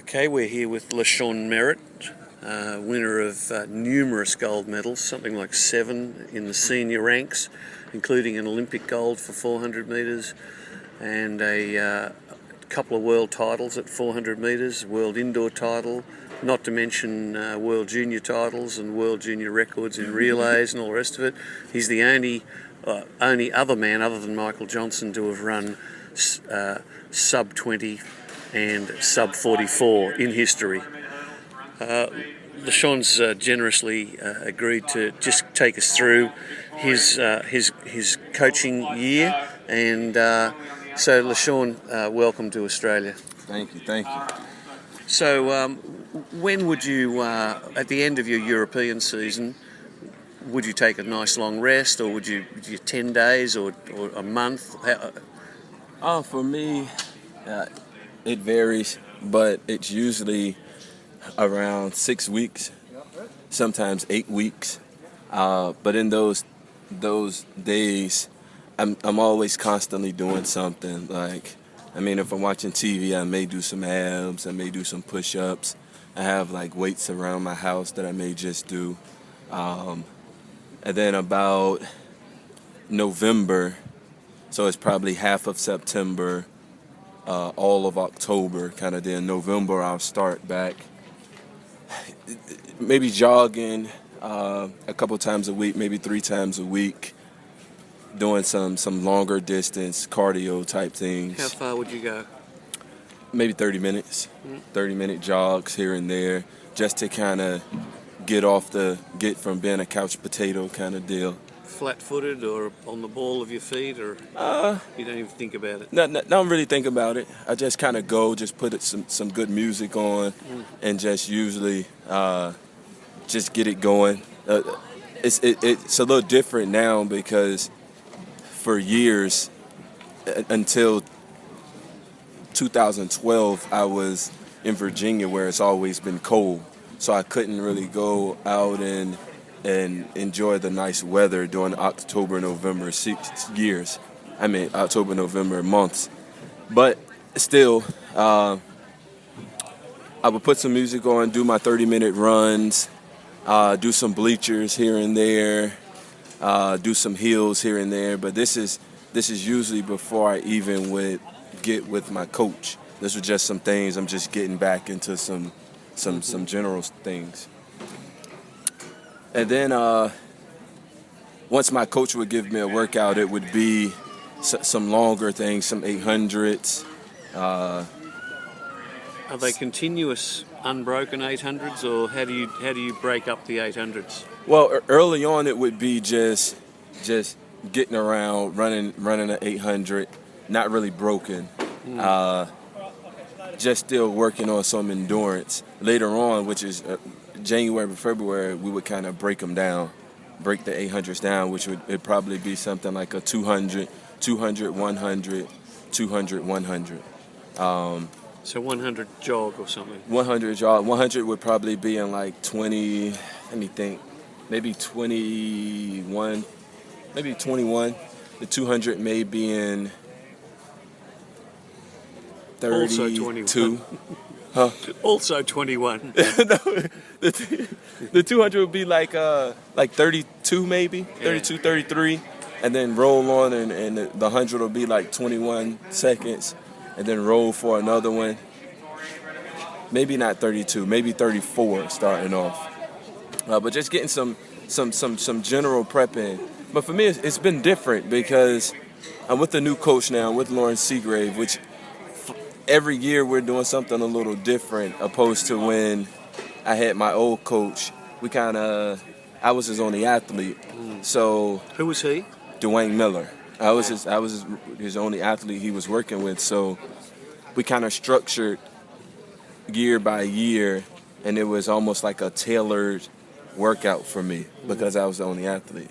Okay, we're here with LaShawn Merritt, winner of numerous gold medals, something like 7 in the senior ranks, including an Olympic gold for 400 metres and a couple of world titles at 400 metres, world indoor title, not to mention world junior titles and world junior records in relays and all the rest of it. He's the only other man other than Michael Johnson to have run sub 20 and sub 44 in history. LaShawn's generously agreed to just take us through his coaching year, and so LaShawn, welcome to Australia. Thank you. So when would you, at the end of your European season, would you take a nice long rest, or would you 10 days or a month? For me, it varies, but it's usually around 6 weeks, sometimes 8 weeks. But in those days, I'm always constantly doing something. Like, if I'm watching TV, I may do some abs, I may do some push-ups. I have like weights around my house that I may just do. And then about November, so it's probably half of September, all of October, kind of. Then November I'll start back, maybe jogging a couple times a week, maybe 3 times a week, doing some longer distance cardio type things. How far would you go? Maybe 30 minutes, 30-minute jogs here and there, just to kind of get from being a couch potato kind of deal. Flat-footed or on the ball of your feet, or you don't even think about it? No, don't really think about it. I just kind of go, just put some good music on, and just usually just get it going. It's a little different now because for years, until 2012, I was in Virginia, where it's always been cold, so I couldn't really go out and enjoy the nice weather during October, November October, November months. But still, I would put some music on, do my 30-minute runs, do some bleachers here and there, do some hills here and there. But this is usually before I even would get with my coach. This was just some things. I'm just getting back into some general things. And then once my coach would give me a workout, it would be some longer things, some 800s. Are they continuous, unbroken 800s, or how do you break up the 800s? Well, early on it would be just getting around, running an 800, not really broken. Just still working on some endurance. Later on, which is January and February, we would kind of break the 800s down, which would probably be something like a 200, 100, 200, 100. So 100 jog or something? 100 jog. 100 would probably be in like 20, let me think, maybe 21. The 200 may be in 32. Also 21. Huh? Also 21. No, the 200 would be like 32 maybe, 32, 33, and then roll on, and the 100 will be like 21 seconds, and then roll for another one. Maybe not 32, maybe 34 starting off. But just getting some general prep in. But for me, it's been different because I'm with a new coach now. I'm with Lauren Seagrave, which every year we're doing something a little different, opposed to when I had my old coach. I was his only athlete. So who was he? Dwayne Miller. I was his only athlete he was working with. So we kind of structured year by year, and it was almost like a tailored workout for me because I was the only athlete.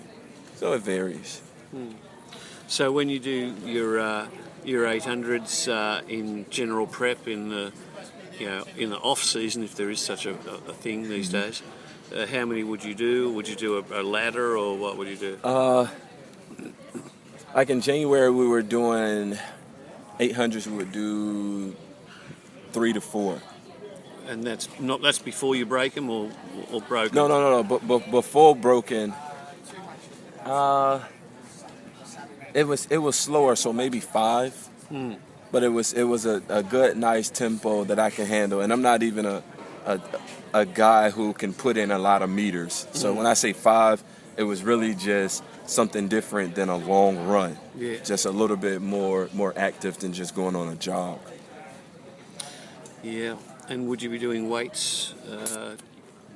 So it varies. So when you do your 800s in general prep in the off season, if there is such a thing these days, how many would you do? Would you do a ladder, or what would you do? Like in January, we were doing 800s. We would do 3 to 4. And that's before you break them or broken? No. But before broken, it was slower, so maybe 5. But it was a good, nice tempo that I can handle, and I'm not even a guy who can put in a lot of meters. So when I say 5, it was really just something different than a long run. Yeah. Just a little bit more active than just going on a jog. Yeah. And would you be doing weights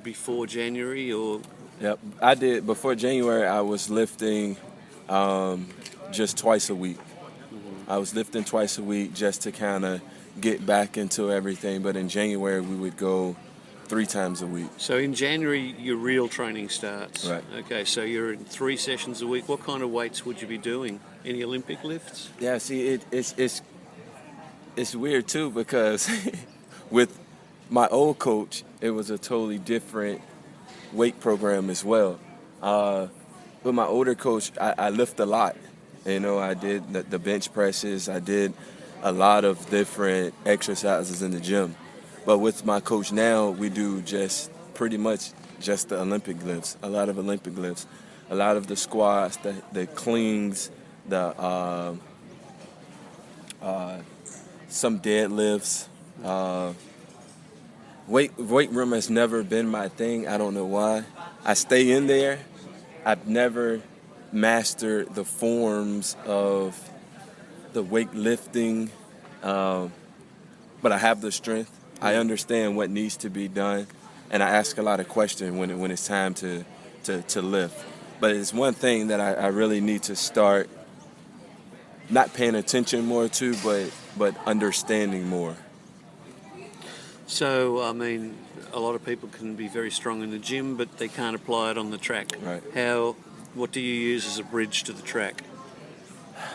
before January or? Yep, I did. Before January, I was lifting just twice a week. I was lifting twice a week just to kind of get back into everything. But in January, we would go 3 times a week. So in January, your real training starts. Right. Okay, so you're in 3 sessions a week. What kind of weights would you be doing? Any Olympic lifts? Yeah, see, it's weird too because with my old coach, it was a totally different weight program as well. With my older coach, I lift a lot. You know, I did the bench presses. I did a lot of different exercises in the gym. But with my coach now, we do just pretty much just the Olympic lifts, a lot of Olympic lifts, a lot of the squats, the cleans, some deadlifts. Weight room has never been my thing. I don't know why. I stay in there. I've never mastered the forms of the weightlifting, but I have the strength. I understand what needs to be done, and I ask a lot of questions when it's time to lift. But it's one thing that I really need to start not paying attention more to, but understanding more. So, I mean, a lot of people can be very strong in the gym, but they can't apply it on the track. Right. What do you use as a bridge to the track?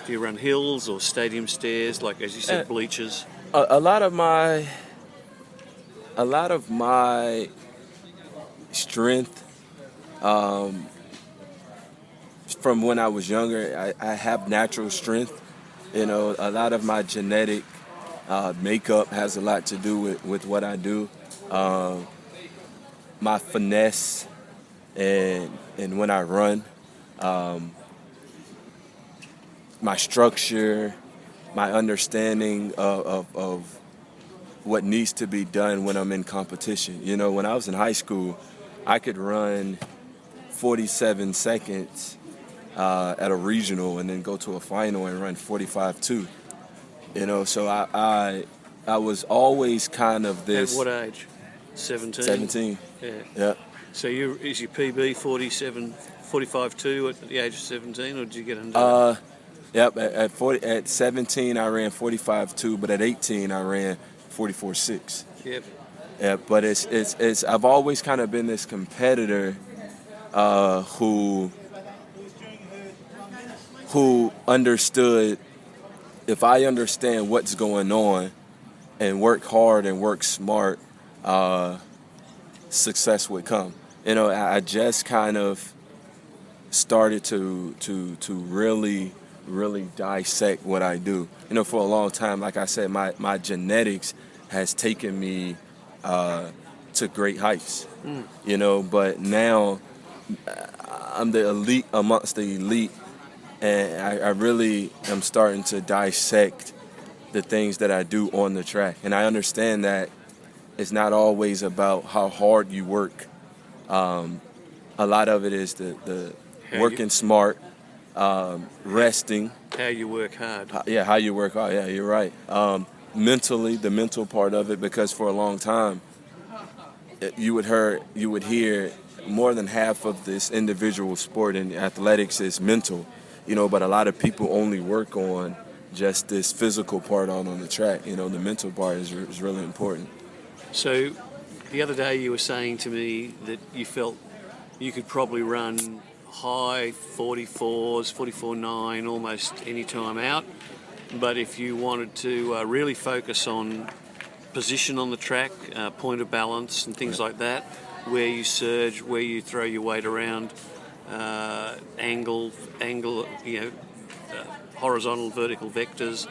Do you run hills or stadium stairs, like as you said, bleachers? A lot of my strength from when I was younger, I have natural strength. You know, a lot of my genetic makeup has a lot to do with what I do. My finesse and when I run, my structure, my understanding of what needs to be done when I'm in competition. You know, when I was in high school, I could run 47 seconds at a regional and then go to a final and run 45.2. You know, so I was always kind of this. At what age? 17? 17. Yeah. So is your PB 45.2 at the age of 17, or did you get under that? Yep. At 17, I ran 45.2, but at 18, I ran 44.6. Yep. Yeah, but it's I've always kind of been this competitor who understood, if I understand what's going on and work hard and work smart, success would come. You know, I just kind of started to really dissect what I do. You know, for a long time, like I said, my genetics has taken me to great heights. You know, but now I'm the elite amongst the elite, and I really am starting to dissect the things that I do on the track. And I understand that it's not always about how hard you work. A lot of it is the working smart, resting. How you work hard. How you work hard. Yeah, you're right. Mentally, the mental part of it, because for a long time, you would hear more than half of this individual sport in athletics is mental. You know, but a lot of people only work on just this physical part out on the track. You know, the mental part is really important. So the other day you were saying to me that you felt you could probably run high 44s, 44.9 almost any time out. But if you wanted to really focus on position on the track, point of balance and things like that, where you surge, where you throw your weight around, angle, horizontal, vertical vectors.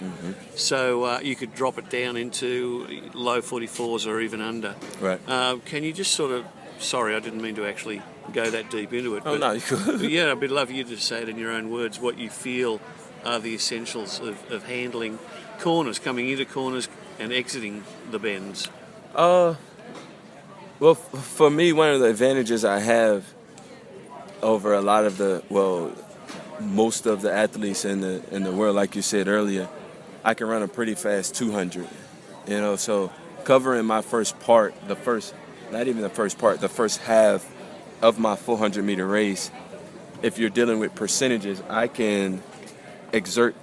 So you could drop it down into low 44s or even under. Right. Can you just sort of, sorry, I didn't mean to actually go that deep into it. Oh, no, you could. But yeah, I'd love you to say it in your own words, what you feel are the essentials of handling corners, coming into corners and exiting the bends. Well, for me, one of the advantages I have over a lot of most of the athletes in the world, like you said earlier, I can run a pretty fast 200. So covering my first half of my 400-meter race, if you're dealing with percentages, I can exert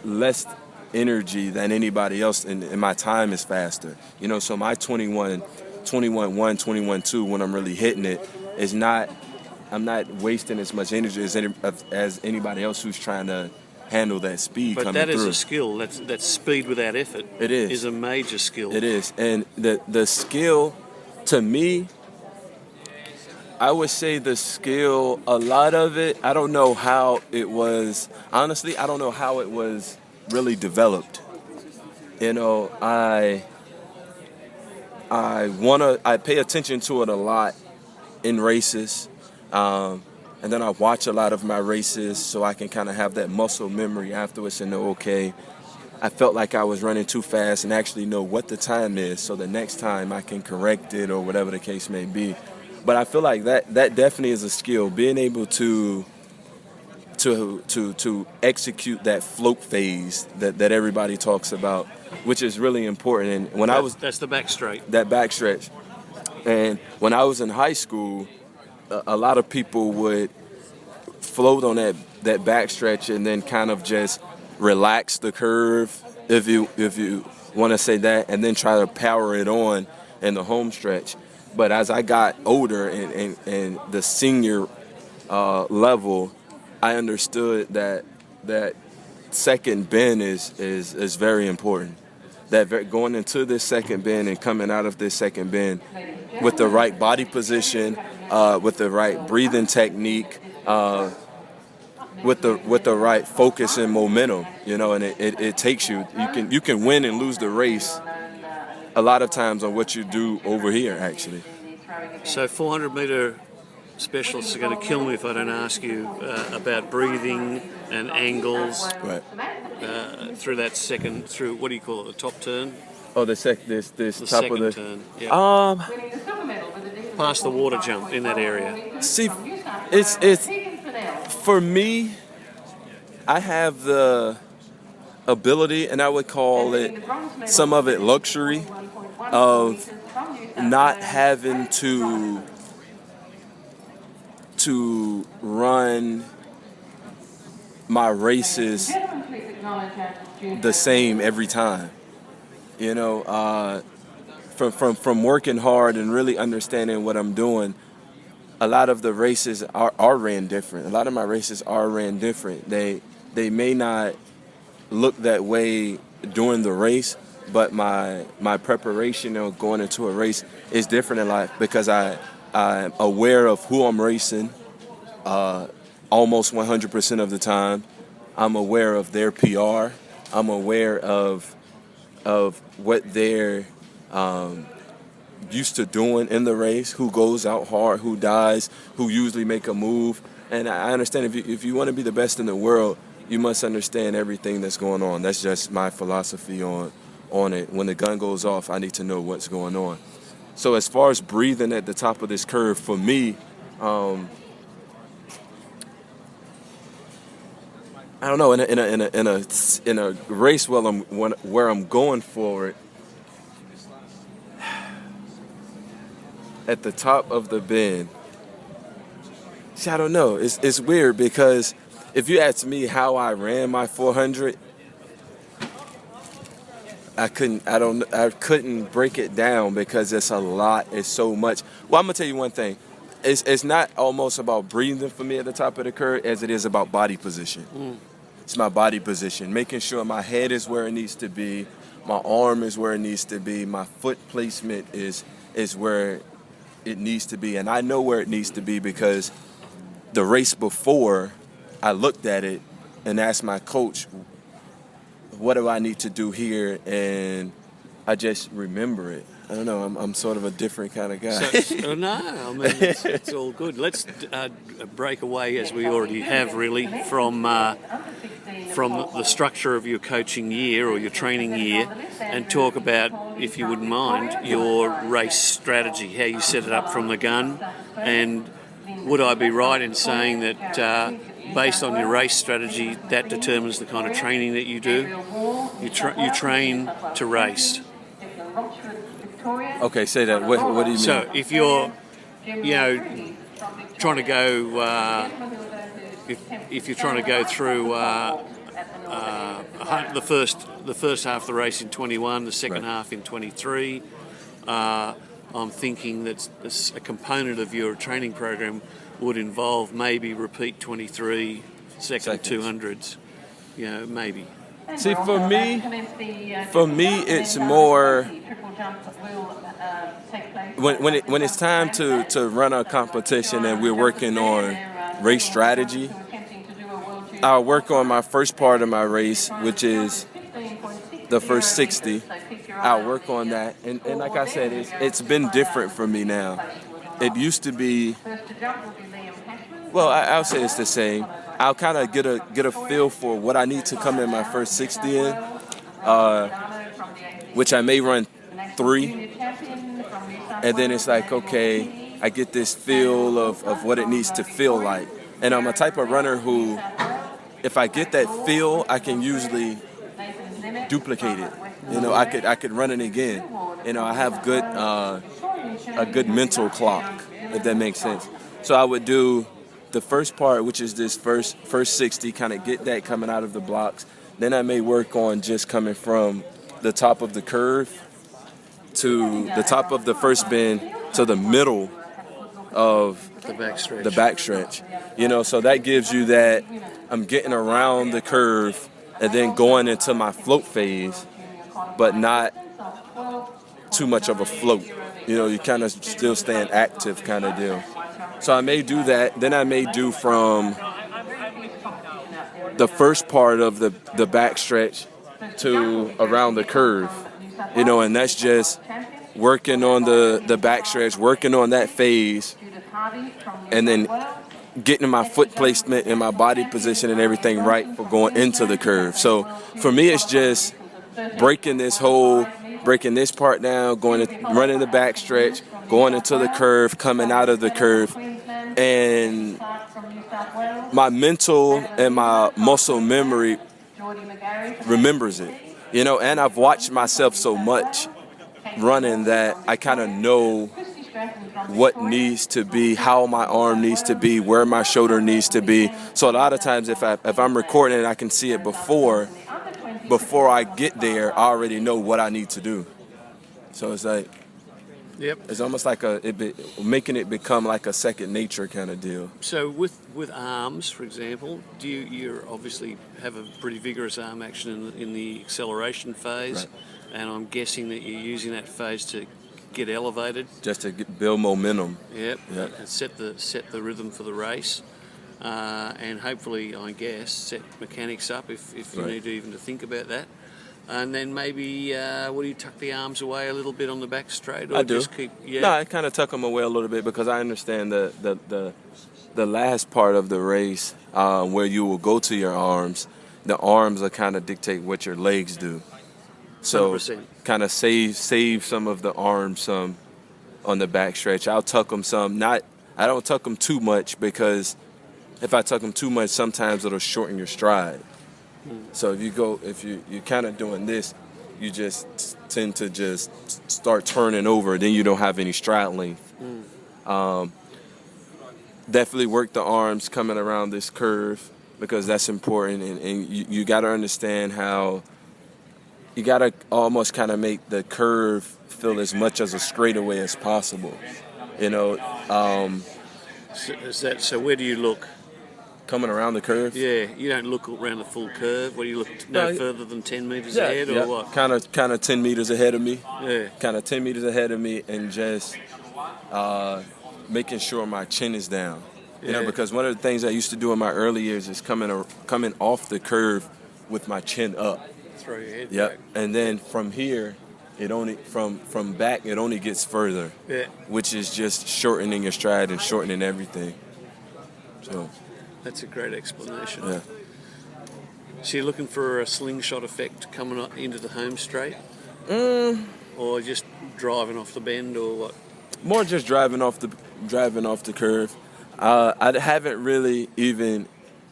less energy than anybody else, and my time is faster. So my 21-1, 21-2, when I'm really hitting it, I'm not wasting as much energy as anybody else who's trying to handle that speed coming through. But that is a skill. That's speed without effort. It is. Is a major skill. It is. And the skill, to me, I would say the skill, a lot of it, I don't know how it was, honestly, I don't know how it was really developed. I pay attention to it a lot in races. And then I watch a lot of my races so I can kind of have that muscle memory afterwards and know, okay, I felt like I was running too fast and actually know what the time is so the next time I can correct it or whatever the case may be. But I feel like that definitely is a skill, being able to execute that float phase that everybody talks about, which is really important. And that's the backstretch. That backstretch. And when I was in high school, a lot of people would float on that backstretch and then kind of just relax the curve, if you want to say that, and then try to power it on in the home stretch. But as I got older and the senior level, I understood that second bend is very important. That going into this second bend and coming out of this second bend with the right body position, with the right breathing technique, with the right focus and momentum, and it takes you. You can win and lose the race a lot of times on what you do over here, actually. So 400-meter specialists are going to kill me if I don't ask you about breathing and angles. Right. Through what do you call it, the top turn? Oh, this top of the turn. Yeah. Past the water jump in that area. See, it's for me, I have the ability, and I would call it some of it luxury, of not having to run my races the same every time. From working hard and really understanding what I'm doing, a lot of the races are ran different. A lot of my races are ran different. They may not look that way during the race, but my preparation of going into a race is different in life because I'm aware of who I'm racing almost 100% of the time. I'm aware of their PR. I'm aware of what they're used to doing in the race, who goes out hard, who dies, who usually make a move. And I understand if you want to be the best in the world, you must understand everything that's going on. That's just my philosophy on it. When the gun goes off, I need to know what's going on. So as far as breathing at the top of this curve, for me, I don't know. In a race where I'm going for it, at the top of the bend. See, I don't know. It's weird because if you ask me how I ran my 400, I couldn't break it down because it's a lot. It's so much. Well, I'm gonna tell you one thing. It's not almost about breathing for me at the top of the curve as it is about body position. It's my body position, making sure my head is where it needs to be, my arm is where it needs to be, my foot placement is where it needs to be, and I know where it needs to be because the race before, I looked at it and ask my coach, what do I need to do here? And I just remember it. I don't know. I'm sort of a different kind of guy. No, I mean, it's all good. Let's break away, as we already have, really, from the structure of your coaching year or your training year, and talk about, if you wouldn't mind, your race strategy, how you set it up from the gun. And would I be right in saying that based on your race strategy, that determines the kind of training that you do? You train to race. Okay, say that. What do you mean? So if you're, trying to go, if you're trying to go through the first half of the race in 21, the second half in 23, I'm thinking that a component of your training program would involve maybe repeat 23 second 200s, maybe. See, for me, it's more when it's time to run a competition and we're working on race strategy. I'll work on my first part of my race, which is the first 60. I'll work on that, and like I said, it's been different for me now. It used to be, well, I'll say it's the same. I'll kind of get a feel for what I need to come in my first 60 in, which I may run 3, and then it's like, okay, I get this feel of what it needs to feel like. And I'm a type of runner who, if I get that feel, I can usually duplicate it. I could run it again. I have a good mental clock, if that makes sense. So I would do the first part, which is this first 60, kind of get that coming out of the blocks. Then I may work on just coming from the top of the curve to the top of the first bend to the middle of the backstretch. So that gives you that I'm getting around the curve and then going into my float phase, but not too much of a float. You kind of still staying active kind of deal. So I may do that. Then I may do from the first part of the backstretch to around the curve, and that's just working on the backstretch, working on that phase, and then getting my foot placement and my body position and everything right for going into the curve. So for me, it's just breaking this part down, running the backstretch, going into the curve, coming out of the curve, and my mental and my muscle memory remembers it, and I've watched myself so much running that I kind of know what needs to be, how my arm needs to be, where my shoulder needs to be. So a lot of times if I'm recording and I can see it before I get there, I already know what I need to do. So it's like, it's almost like making it become like a second nature kind of deal. So with arms, for example, you obviously have a pretty vigorous arm action in the acceleration phase, right. And I'm guessing that you're using that phase to get elevated, just to build momentum. Yep. And set the rhythm for the race, and hopefully, I guess, set mechanics up if you need to even to think about that. And then maybe, will you tuck the arms away a little bit on the back straight? Or I do. Just keep, No, I kind of tuck them away a little bit because I understand the last part of the race where you will go to your arms. The arms will kind of dictate what your legs do. So 100%. Kind of save some of the arms some on the back stretch. I'll tuck them some. I don't tuck them too much because if I tuck them too much, sometimes it'll shorten your stride. So if you're kind of doing this, you just tend to just start turning over. Then you don't have any stride length. Definitely work the arms coming around this curve because that's important. And you got to understand how you got to almost kind of make the curve feel as much as a straightaway as possible. So where do you look? Coming around the curve? Yeah, you don't look around the full curve. What do you look no further than 10 metres ahead or what? Kind of 10 metres ahead of me. Yeah. Kind of 10 metres ahead of me and just making sure my chin is down. Yeah. Because one of the things I used to do in my early years is coming off the curve with my chin up. Throw your head Yep. back. And then from here, it only from back it only gets further. Yeah. Which is just shortening your stride and shortening everything. So That's a great explanation. yeah. So you're looking for a slingshot effect coming up into the home straight? Or just driving off the bend, or what? More just driving off the curve. I haven't really even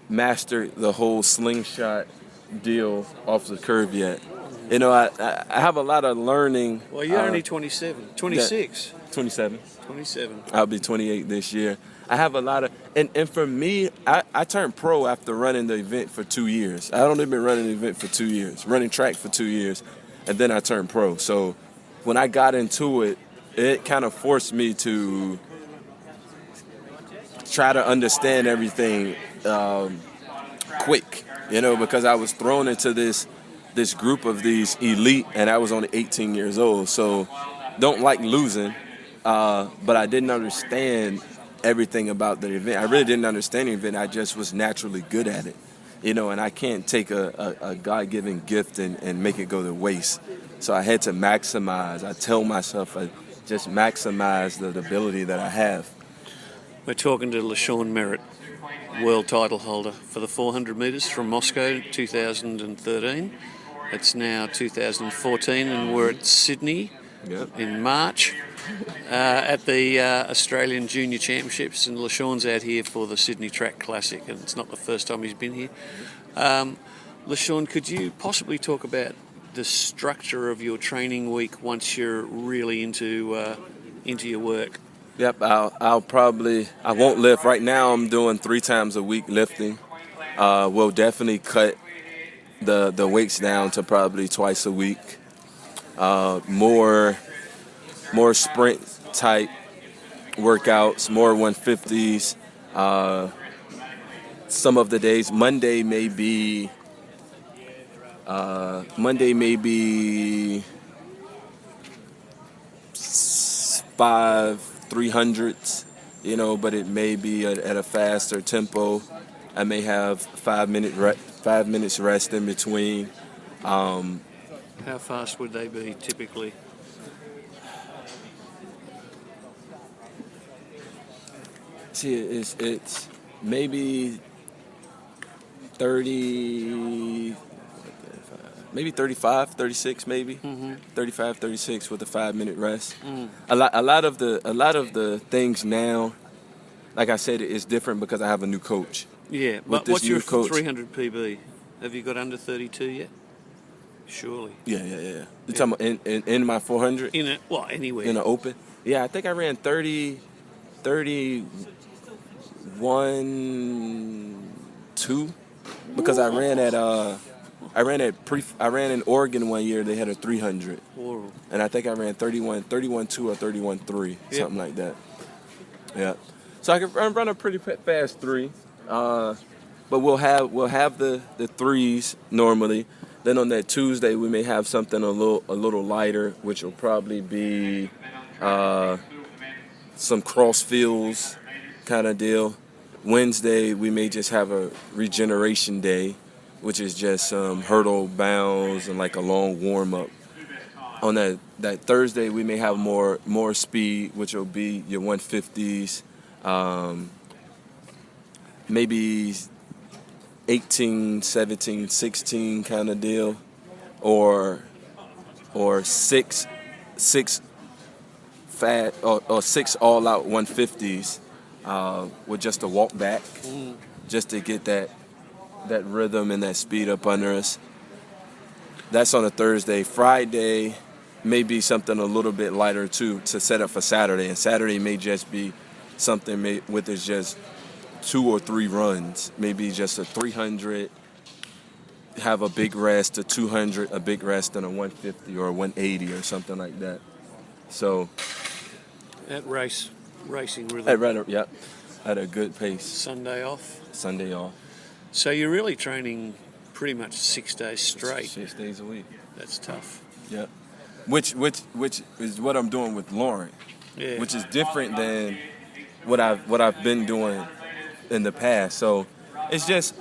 mastered the whole slingshot deal off the curve yet. I have a lot of learning. Well, you're only 27, 26. 27. 27. I'll be 28 this year. I have a lot of, and for me, I turned pro after running the event for 2 years. I'd only been running the event for 2 years, running track for 2 years, and then I turned pro. So when I got into it, it kind of forced me to try to understand everything quick, because I was thrown into this group of these elite, and I was only 18 years old. So don't like losing, but I didn't understand everything about the event. I really didn't understand the event. I just was naturally good at it, and I can't take a God-given gift and make it go to waste. So I had to maximize. I tell myself I just maximize the ability that I have. We're talking to LaShawn Merritt, world title holder for the 400 metres from Moscow 2013. It's now 2014 and we're at Sydney in March at the Australian Junior Championships, and LaShawn's out here for the Sydney Track Classic, and it's not the first time he's been here. LaShawn, could you possibly talk about the structure of your training week once you're really into your work? Yep, I won't lift. Right now I'm doing 3 times a week lifting. We'll definitely cut the weights down to probably twice a week. More sprint type workouts, more 150s. Some of the days, Monday may be 5 300s, but it may be at a faster tempo. I may have 5 minutes rest in between. How fast would they be typically? See, it's maybe 30, maybe 35, 36 maybe. 35, 36 with a 5-minute rest. A lot of the things now, like I said, it's different because I have a new coach. Yeah, but what's your 300 PB? Have you got under 32 yet? Surely. Yeah. You're talking about in my 400? Anywhere. In the open? Yeah, I think I ran 31.2 because I ran in Oregon one year. They had a 300, and I think I ran 31.2 or 31.3, something like that. Yeah, so I can run a pretty fast 3, but we'll have the 3s normally. Then on that Tuesday we may have something a little lighter, which will probably be some cross fields kind of deal. Wednesday we may just have a regeneration day, which is just some hurdle bounds and like a long warm up. On that Thursday we may have more speed, which will be your 150s, maybe 18, 17, 16 kind of deal, or 6 fat or 6 all out 150s with just a walk back, just to get that rhythm and that speed up under us. That's on a Thursday. Friday may be something a little bit lighter too to set up for Saturday, and Saturday may just be something with it's just 2 or 3 runs, maybe just a 300, have a big rest, a 200, a big rest, and a 150 or a 180 or something like that. So that racing rhythm. Yep, at a good pace. Sunday off. So you're really training pretty much 6 days straight. 6 days a week. That's tough. Yep. Which is what I'm doing with Lauren. Yeah. Which is different than what I've been doing in the past. So it's just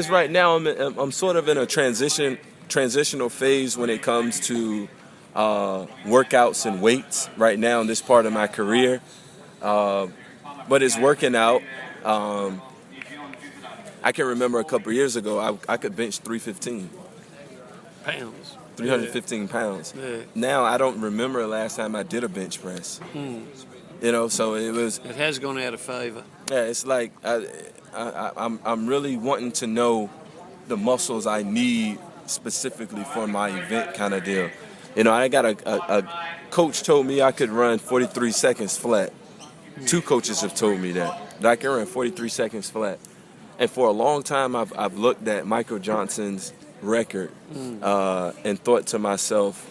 right now I'm sort of in a transitional phase when it comes to workouts and weights right now in this part of my career. But it's working out. I can remember a couple of years ago I could bench 315. Pounds. 315 pounds. Yeah. Now I don't remember the last time I did a bench press. So It has gone out of favor. Yeah, it's like I'm really wanting to know the muscles I need specifically for my event kind of deal. I got a coach told me I could run 43 seconds flat. 2 coaches have told me that I can run 43 seconds flat. And for a long time, I've looked at Michael Johnson's record and thought to myself,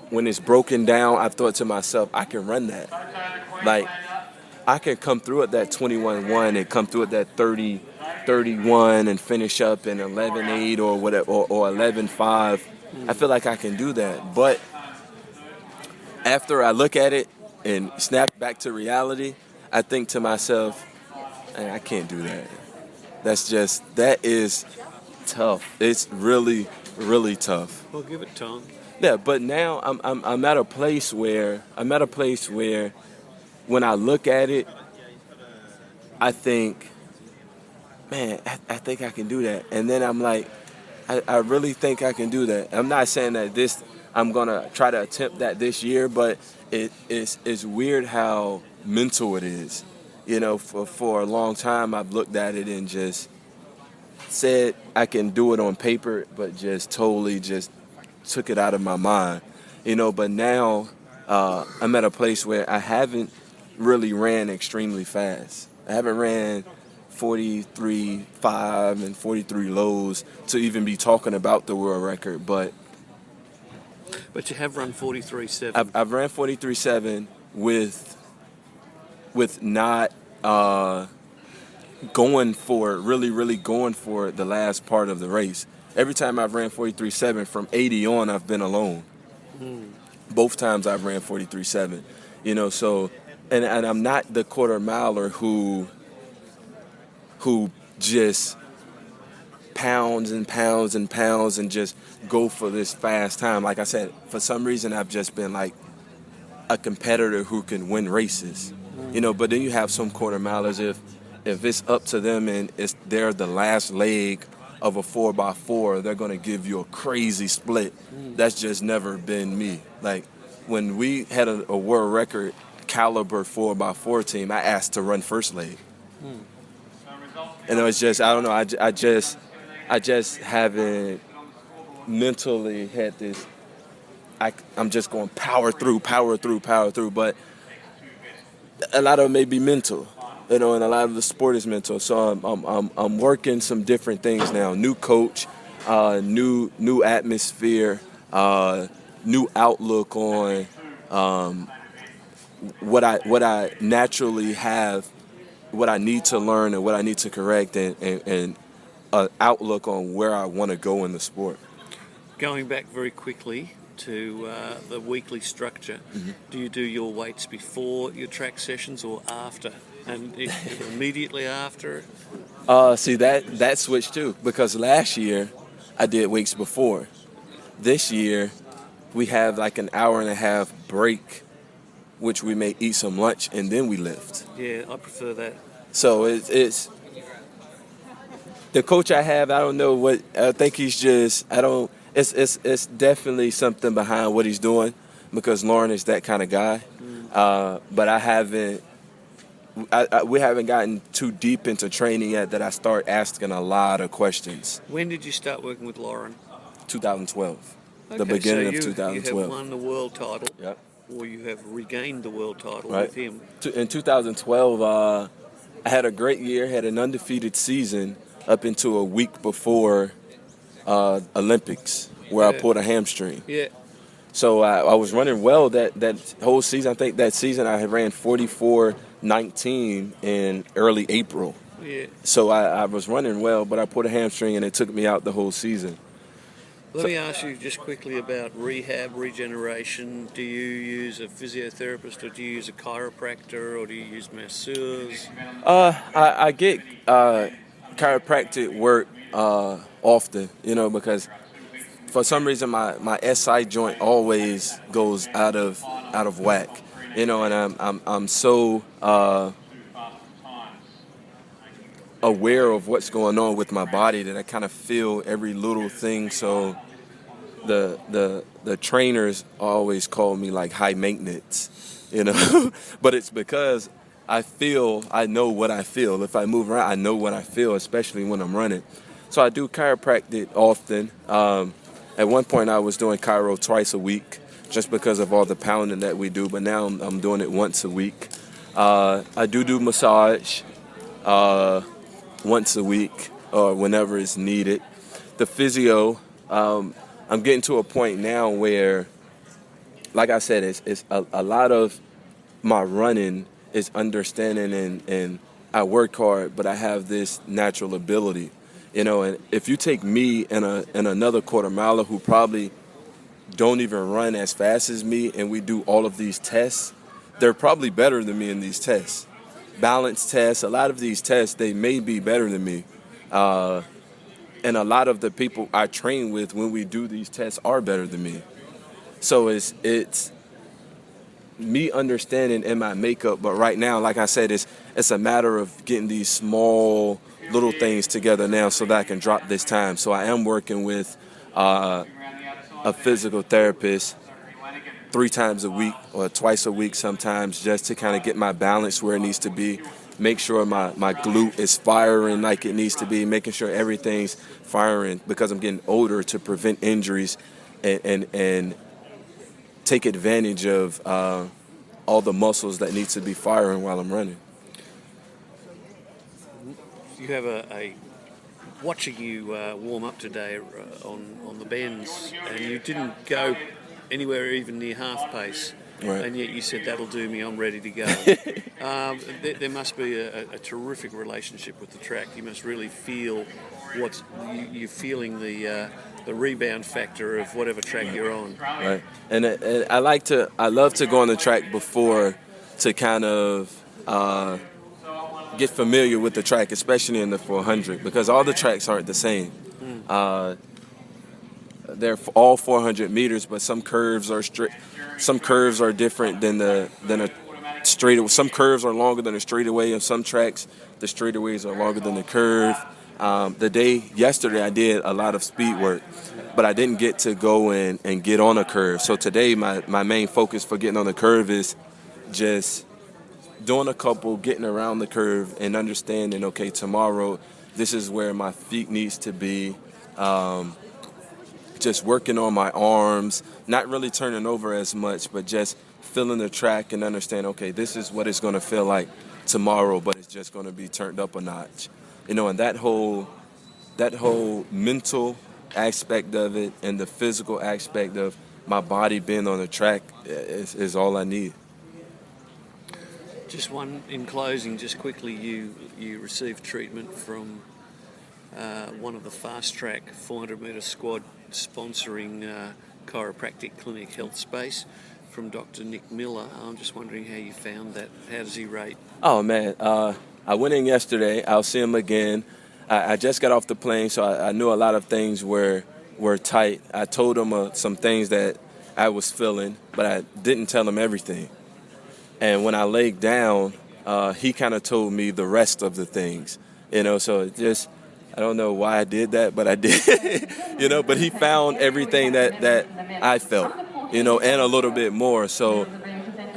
when it's broken down, I've thought to myself, I can run that. Like, I can come through at that 21-1 and come through at that 30-31 and finish up in 11-8 or whatever, or 11-5. I feel like I can do that. But after I look at it and snap back to reality, I think to myself, I can't do that. That is tough. It's really, really tough. Well, give it time. Yeah, but now I'm at a place where when I look at it, I think, man, I think I can do that. And then I'm like, I really think I can do that. I'm not saying that I'm gonna try to attempt that this year, but it's weird how mental it is. For a long time I've looked at it and just said I can do it on paper, but just totally just took it out of my mind. But now I'm at a place where I haven't really ran extremely fast. I haven't ran 43.5 and 43 lows to even be talking about the world record, but you have run 43.7. I've ran 43.7 with not going for the last part of the race. Every time I've ran 43.7 from 80 on, I've been alone. Both times I've ran 43.7. So and I'm not the quarter miler who just pounds and pounds and pounds and just go for this fast time. Like I said, for some reason I've just been like a competitor who can win races. But then you have some quarter milers, if it's up to them and they're the last leg of a 4x4, they're going to give you a crazy split. That's just never been me. Like, when we had a world record caliber 4x4 team, I asked to run first leg. And it was just, I don't know, I just haven't mentally had this, I'm just going power through, but a lot of it may be mental. And a lot of the sport is mental. So I'm working some different things now. New coach, new atmosphere, new outlook on what I naturally have, what I need to learn and what I need to correct, and outlook on where I want to go in the sport. Going back very quickly to the weekly structure, do you do your weights before your track sessions or after? And immediately after? See, that switched too, because last year I did weights before. This year we have like an hour and a half break, which we may eat some lunch and then we lift. Yeah, I prefer that. So it's the coach I have. I don't know what I think. He's just It's definitely something behind what he's doing, because Lauren is that kind of guy. But we haven't gotten too deep into training yet that I start asking a lot of questions. When did you start working with Lauren? 2012. 2012. The beginning of 2012. You have won the world title. Yep. Or you have regained the world title right. with him. In 2012, I had a great year, had an undefeated season up into a week before Olympics, where I pulled a hamstring. Yeah. So I was running well that whole season. I think that season I had ran 44.19 in early April. Yeah. So I was running well, but I pulled a hamstring and it took me out the whole season. Let me ask you just quickly about rehab, regeneration. Do you use a physiotherapist, or do you use a chiropractor, or do you use masseurs? I get chiropractic work often, because for some reason my SI joint always goes out of whack, and I'm so aware of what's going on with my body that I kind of feel every little thing. So the trainers always call me like high maintenance, but it's because I know what I feel. If I move around, I know what I feel, especially when I'm running. So I do chiropractic often. At one point, I was doing chiro twice a week just because of all the pounding that we do, but now I'm doing it once a week. I do massage once a week or whenever it's needed. The physio, I'm getting to a point now where, like I said, it's a lot of my running is understanding and I work hard, but I have this natural ability, and if you take me and another quarter miler who probably don't even run as fast as me and we do all of these tests, they're probably better than me in these tests. Balance tests, a lot of these tests, they may be better than me. And a lot of the people I train with when we do these tests are better than me. So it's me understanding in my makeup, but right now, like I said, it's a matter of getting these small little things together now so that I can drop this time. So I am working with a physical therapist 3 times a week or twice a week sometimes, just to kind of get my balance where it needs to be, make sure my glute is firing like it needs to be, making sure everything's firing because I'm getting older, to prevent injuries and take advantage of all the muscles that need to be firing while I'm running. You have a watching you warm up today on the bends, and you didn't go anywhere even near half pace, right. And yet you said, that'll do me, I'm ready to go. There must be a terrific relationship with the track. You must really feel you're feeling the rebound factor of whatever track you're on. Right, and I love to go on the track before to kind of get familiar with the track, especially in the 400, because all the tracks aren't the same. They're all 400 meters, but some curves are some curves are different than a straight. Some curves are longer than a straightaway. On some tracks, the straightaways are longer than the curve. Yesterday I did a lot of speed work, but I didn't get to go and get on a curve. So today my main focus for getting on the curve is just doing a couple, getting around the curve and understanding, okay, tomorrow this is where my feet needs to be. Just working on my arms, not really turning over as much, but just feeling the track and understand, okay, this is what it's going to feel like tomorrow, but it's just going to be turned up a notch. And that whole mental aspect of it and the physical aspect of my body being on the track is all I need. Just one in closing, just quickly, you received treatment from one of the fast track 400 metre squad sponsoring chiropractic clinic Health Space from Dr. Nick Miller. I'm just wondering how you found that. How does he rate? Oh man, I went in yesterday. I'll see him again. I just got off the plane, so I knew a lot of things were tight. I told him some things that I was feeling, but I didn't tell him everything. And when I laid down, he kind of told me the rest of the things. So it just, I don't know why I did that, but I did. But he found everything that I felt, and a little bit more. So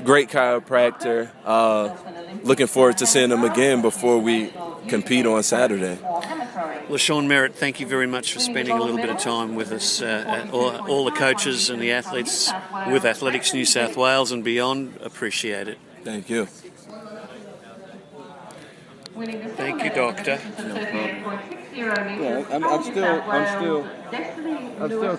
great chiropractor. Looking forward to seeing him again before we compete on Saturday. LaShawn Merritt, thank you very much for spending a little bit of time with us, all the coaches and the athletes with Athletics New South Wales and beyond. Appreciate it. Thank you. Thank you, Doctor. No problem. Yeah, I'm still